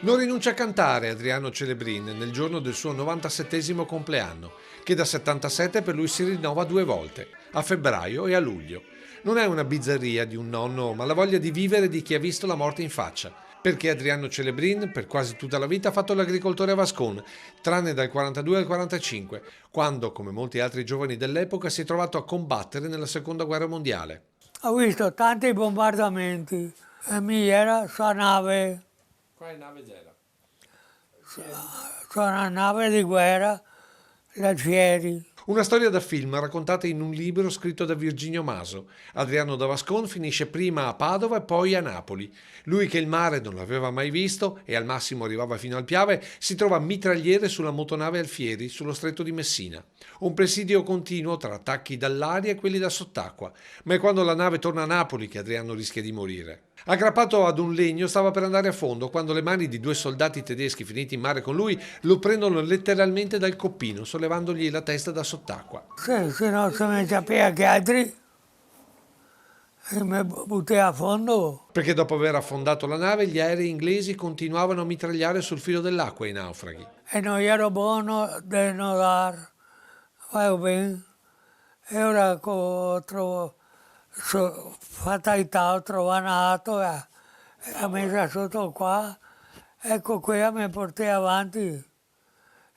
Non rinuncia a cantare Adriano Celebrin nel giorno del suo 97esimo compleanno, che da 77 per lui si rinnova 2 volte, a febbraio e a luglio. Non è una bizzarria di un nonno, ma la voglia di vivere di chi ha visto la morte in faccia. Perché Adriano Celebrin per quasi tutta la vita ha fatto l'agricoltore a Vascon, tranne dal 42 al 45, quando, come molti altri giovani dell'epoca, si è trovato a combattere nella Seconda Guerra Mondiale. Ho visto tanti bombardamenti e mi era sua nave, Quale nave c'era? su una nave di guerra, l'Alfieri. Una storia da film raccontata in un libro scritto da Virginio Maso. Adriano da Vascon finisce prima a Padova e poi a Napoli. Lui che il mare non l'aveva mai visto e al massimo arrivava fino al Piave, si trova mitragliere sulla motonave Alfieri sullo stretto di Messina. Un presidio continuo tra attacchi dall'aria e quelli da sott'acqua, ma è quando la nave torna a Napoli che Adriano rischia di morire. Aggrappato ad un legno stava per andare a fondo quando le mani di 2 soldati tedeschi finiti in mare con lui lo prendono letteralmente dal coppino, sollevandogli la testa da sott'acqua. Se no se mi sapeva che altri e mi buttai a fondo. Perché dopo aver affondato la nave, gli aerei inglesi continuavano a mitragliare sul filo dell'acqua i naufraghi. E non ero buono di nuotare, vai bene. E ora trovo, fatalità, ho trovato e la messa sotto qua, ecco qui mi portai avanti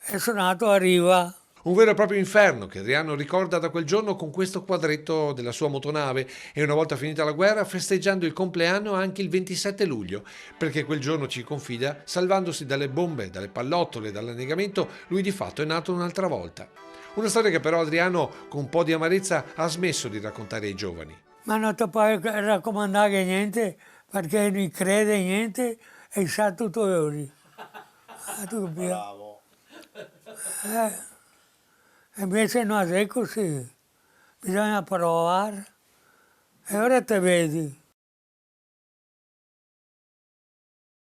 e sono andato a riva. Un vero e proprio inferno che Adriano ricorda da quel giorno con questo quadretto della sua motonave e una volta finita la guerra festeggiando il compleanno anche il 27 luglio, perché quel giorno ci confida, salvandosi dalle bombe, dalle pallottole, dall'annegamento, lui di fatto è nato un'altra volta. Una storia che però Adriano, con un po' di amarezza, ha smesso di raccontare ai giovani. Ma non ti puoi raccomandare niente perché non crede niente e sa tutto ora. Tu Bravo. Invece non è così, bisogna provare e ora te vedi.